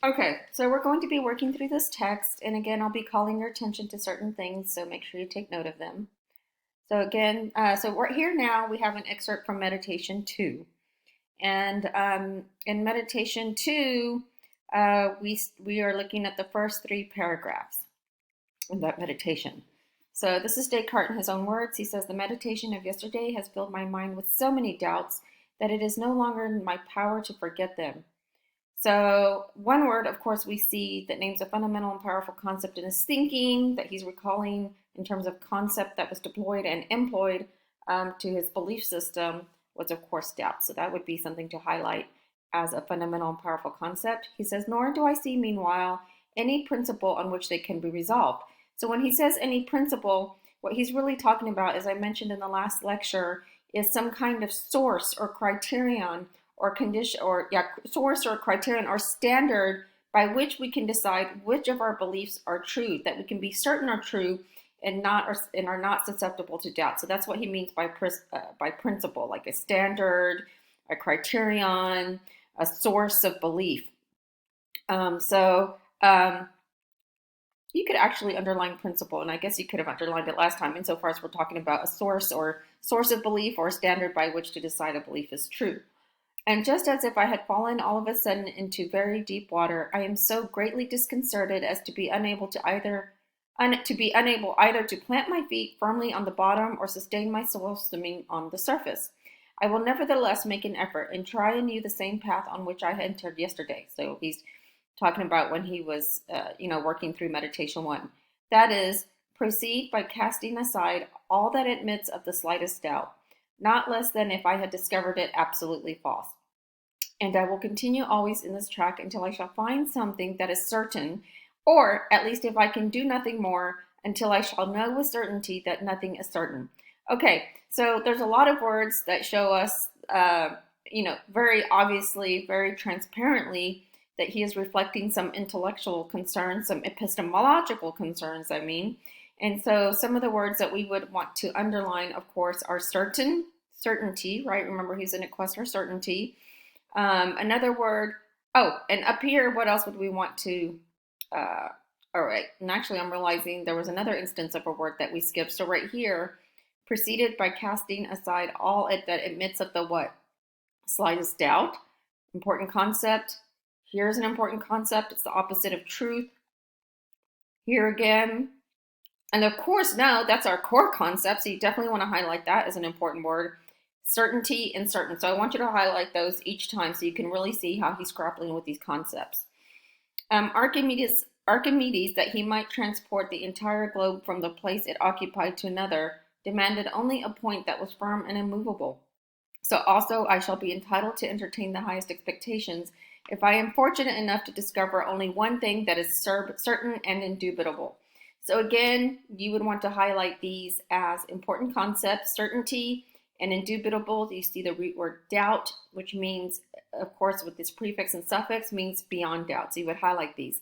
Okay, so we're going to be working through this text, and again, I'll be calling your attention to certain things, so make sure you take note of them. So again, so we're here now, we have an excerpt from Meditation 2. And in Meditation 2, we are looking at the first 3 paragraphs in that meditation. So this is Descartes in his own words. He says, "The meditation of yesterday has filled my mind with so many doubts that it is no longer in my power to forget them." So one word, of course, we see that names a fundamental and powerful concept in his thinking that he's recalling in terms of concept that was deployed and employed to his belief system was, of course, doubt. So that would be something to highlight as a fundamental and powerful concept. He says, "Nor do I see, meanwhile, any principle on which they can be resolved." So when he says any principle, what he's really talking about, as I mentioned in the last lecture, is some kind of source or criterion or condition or source or criterion or standard by which we can decide which of our beliefs are true, that we can be certain are true and are not susceptible to doubt. So that's what he means by principle, like a standard, a criterion, a source of belief. You could actually underline principle, and I guess you could have underlined it last time insofar as we're talking about a source of belief or a standard by which to decide a belief is true. "And just as if I had fallen all of a sudden into very deep water, I am so greatly disconcerted as to be unable either to plant my feet firmly on the bottom or sustain myself swimming on the surface. I will nevertheless make an effort and try anew the same path on which I entered yesterday." So he's talking about when he was, working through Meditation 1. "That is, proceed by casting aside all that admits of the slightest doubt, not less than if I had discovered it absolutely false. And I will continue always in this track until I shall find something that is certain, or at least if I can do nothing more, until I shall know with certainty that nothing is certain." Okay, so there's a lot of words that show us, very obviously, very transparently, that he is reflecting some intellectual concerns, some epistemological concerns, I mean. And so some of the words that we would want to underline, of course, are certainty, right? Remember, he's in a quest for certainty. Another word, and up here, what else would we want to, all right, and actually I'm realizing there was another instance of a word that we skipped. So right here, preceded by casting aside all that admits of the what? Slightest doubt. Important concept. Here's an important concept. It's the opposite of truth. Here again. And of course, now that's our core concept. So you definitely want to highlight that as an important word. Certainty and certain. So I want you to highlight those each time so you can really see how he's grappling with these concepts. Archimedes, that he might transport the entire globe from the place it occupied to another, demanded only a point that was firm and immovable. So also I shall be entitled to entertain the highest expectations if I am fortunate enough to discover only one thing that is certain and indubitable. So again, you would want to highlight these as important concepts: certainty and indubitable. You see the root word doubt, which means, of course, with this prefix and suffix, means beyond doubt. So you would highlight these.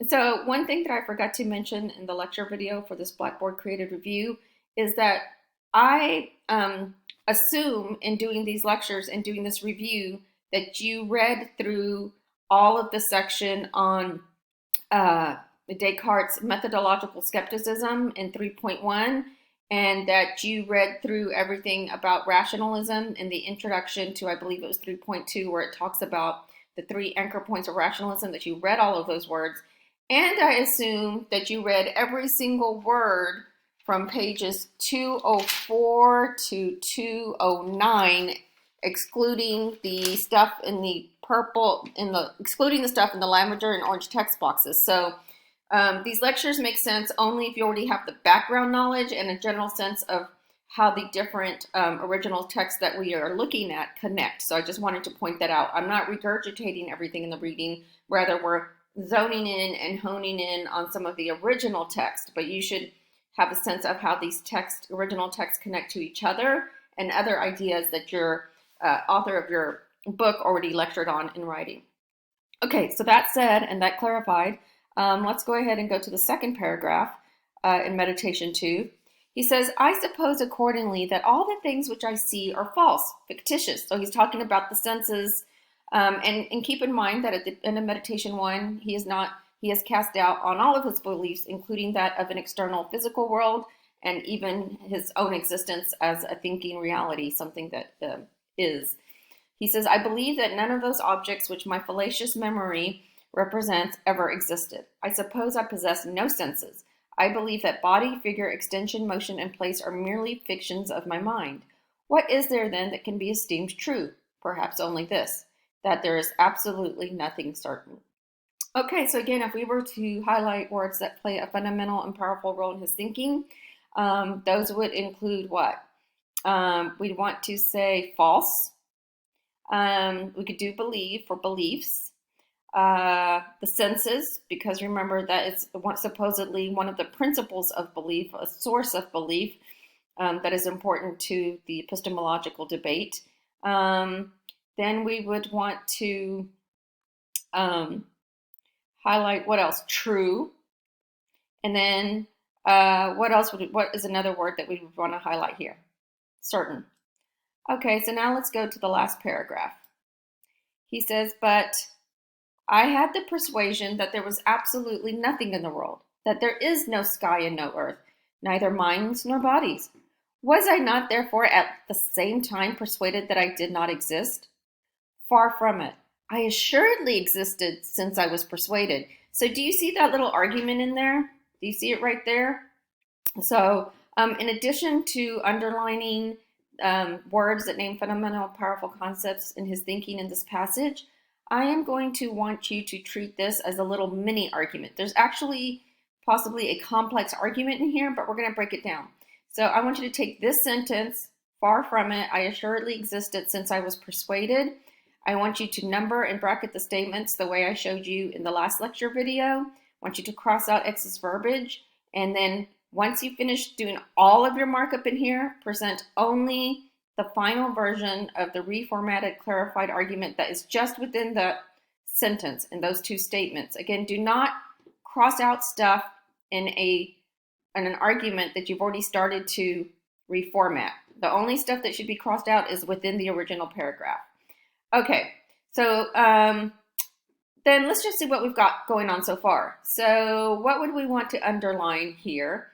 So one thing that I forgot to mention in the lecture video for this Blackboard Creative Review is that I assume in doing these lectures and doing this review that you read through all of the section on Descartes' methodological skepticism in 3.1, and that you read through everything about rationalism in the introduction to, I believe it was 3.2, where it talks about the 3 anchor points of rationalism, that you read all of those words. And I assume that you read every single word from pages 204 to 209, excluding the stuff in the excluding the stuff in the lavender and orange text boxes. So these lectures make sense only if you already have the background knowledge and a general sense of how the different original texts that we are looking at connect. So I just wanted to point that out. I'm not regurgitating everything in the reading. Rather, we're zoning in and honing in on some of the original text, but you should have a sense of how these original texts connect to each other and other ideas that your author of your book already lectured on in writing. Okay, so that said and that clarified, let's go ahead and go to the second paragraph in Meditation 2. He says, "I suppose accordingly that all the things which I see are false, fictitious." So he's talking about the senses And keep in mind that at the end of meditation 1, he has cast doubt on all of his beliefs, including that of an external physical world and even his own existence as a thinking reality, something that is. He says, I believe that none of those objects which my fallacious memory represents ever existed. I suppose I possess no senses. I believe that body, figure, extension, motion, and place are merely fictions of my mind. What is there then that can be esteemed true? Perhaps only this, that there is absolutely nothing certain. Okay, so again, if we were to highlight words that play a fundamental and powerful role in his thinking, those would include what? We'd want to say false. We could do believe for beliefs. The senses, because remember that it's supposedly one of the principles of belief, a source of belief that is important to the epistemological debate. Then we would want to highlight what else? True. And then what is another word that we would want to highlight here? Certain. Okay, so now let's go to the last paragraph. He says, but I had the persuasion that there was absolutely nothing in the world, that there is no sky and no earth, neither minds nor bodies. Was I not therefore at the same time persuaded that I did not exist? Far from it. I assuredly existed since I was persuaded. So do you see that little argument in there? Do you see it right there? So in addition to underlining words that name fundamental, powerful concepts in his thinking in this passage, I am going to want you to treat this as a little mini argument. There's actually possibly a complex argument in here, but we're going to break it down. So I want you to take this sentence, far from it, I assuredly existed since I was persuaded. I want you to number and bracket the statements the way I showed you in the last lecture video. I want you to cross out excess verbiage, and then once you finish doing all of your markup in here, present only the final version of the reformatted, clarified argument that is just within the sentence in those two statements. Again, do not cross out stuff in an argument that you've already started to reformat. The only stuff that should be crossed out is within the original paragraph. Okay, so then let's just see what we've got going on so far. So what would we want to underline here?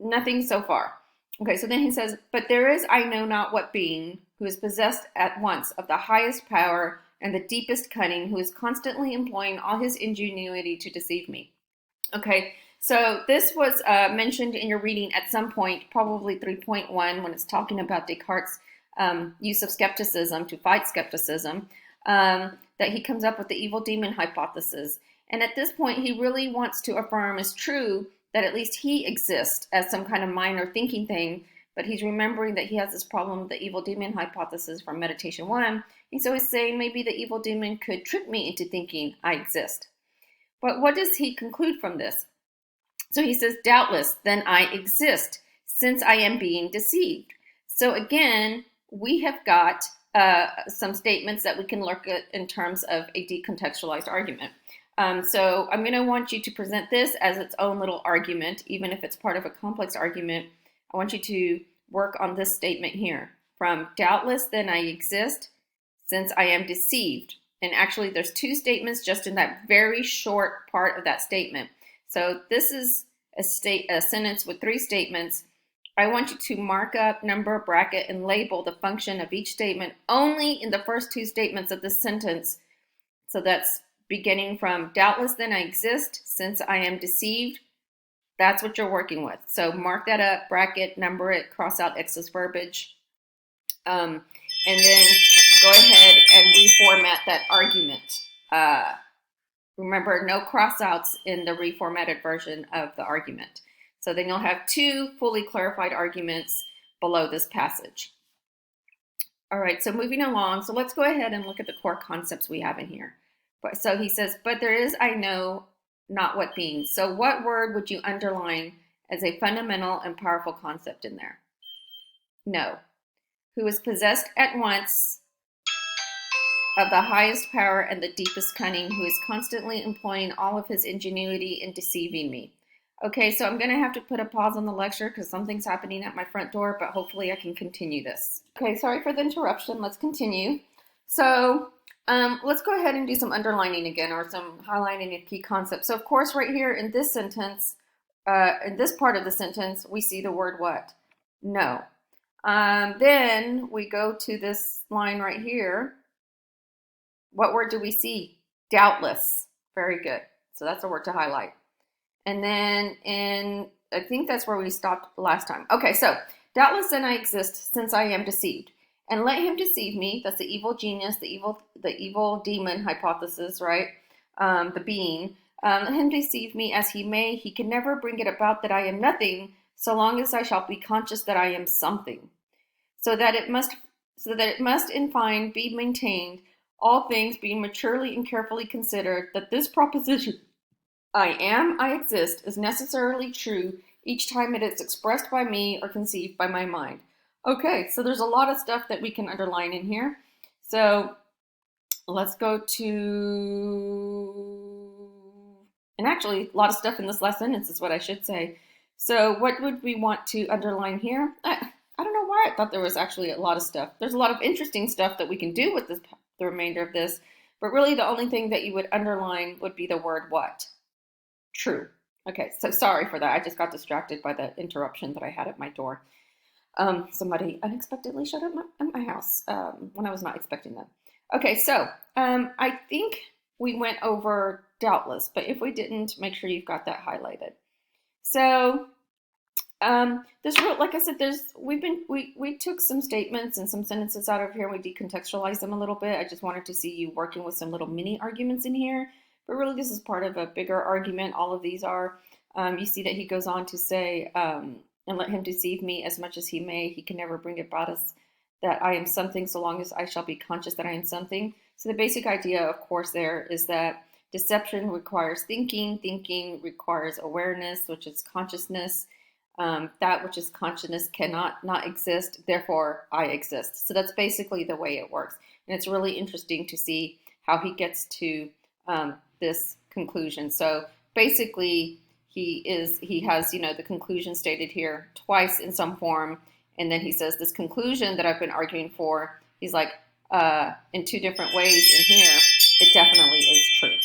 Nothing so far. Okay, so then he says, but there is I know not what being who is possessed at once of the highest power and the deepest cunning, who is constantly employing all his ingenuity to deceive me. Okay, so this was mentioned in your reading at some point, probably 3.1, when it's talking about Descartes' use of skepticism to fight skepticism, that he comes up with the evil demon hypothesis. And at this point, he really wants to affirm as true that at least he exists as some kind of minor thinking thing, but he's remembering that he has this problem with the evil demon hypothesis from Meditation 1. And so he's saying maybe the evil demon could trick me into thinking I exist. But what does he conclude from this? So he says, doubtless, then I exist, since I am being deceived. So again, we have got some statements that we can look at in terms of a decontextualized argument. So I'm going to want you to present this as its own little argument, even if it's part of a complex argument. I want you to work on this statement here. From doubtless, then I exist, since I am deceived. And actually, there's two statements just in that very short part of that statement. So this is a sentence with three statements. I want you to mark up, number, bracket, and label the function of each statement only in the first two statements of the sentence. So that's beginning from doubtless, then I exist, since I am deceived. That's what you're working with. So mark that up, bracket, number it, cross out excess verbiage, and then go ahead and reformat that argument. Remember, no crossouts in the reformatted version of the argument. So then you'll have two fully clarified arguments below this passage. All right, so moving along. So let's go ahead and look at the core concepts we have in here. So he says, but there is I know not what being. So what word would you underline as a fundamental and powerful concept in there? No. Who is possessed at once of the highest power and the deepest cunning, who is constantly employing all of his ingenuity in deceiving me. Okay, so I'm going to have to put a pause on the lecture because something's happening at my front door, but hopefully I can continue this. Okay, sorry for the interruption. Let's continue. So let's go ahead and do some underlining again, or some highlighting of key concepts. So of course, right here in this sentence, in this part of the sentence, we see the word what? No. Then we go to this line right here. What word do we see? Doubtless. Very good. So that's a word to highlight. And then I think that's where we stopped last time. Okay, so doubtless then I exist since I am deceived. And let him deceive me. That's the evil genius, the evil demon hypothesis, right? The being. Let him deceive me as he may. He can never bring it about that I am nothing, so long as I shall be conscious that I am something. So that it must in fine be maintained, all things being maturely and carefully considered, that this proposition I exist is necessarily true each time it is expressed by me or conceived by my mind. Okay, so there's a lot of stuff that we can underline in here. So let's go to, and actually a lot of stuff in this last sentence is what I should say. So what would we want to underline here? I don't know why I thought there was actually a lot of stuff. There's a lot of interesting stuff that we can do with this, the remainder of this, but really the only thing that you would underline would be the word what? True. Okay, so sorry for that. I just got distracted by the interruption that I had at my door. Somebody unexpectedly showed up at my house when I was not expecting them. Okay, so I think we went over doubtless, but if we didn't, make sure you've got that highlighted. So there's real, like I said, we took some statements and some sentences out of here and we decontextualized them a little bit. I just wanted to see you working with some little mini arguments in here. But really, this is part of a bigger argument. All of these are. You see that he goes on to say, and let him deceive me as much as he may. He can never bring about us that I am something so long as I shall be conscious that I am something. So the basic idea, of course, there is that deception requires thinking. Thinking requires awareness, which is consciousness. That which is consciousness cannot not exist. Therefore, I exist. So that's basically the way it works. And it's really interesting to see how he gets to this conclusion. So basically, he has the conclusion stated here twice in some form, and then he says this conclusion that I've been arguing for. He's like in two different ways in here. It definitely is true.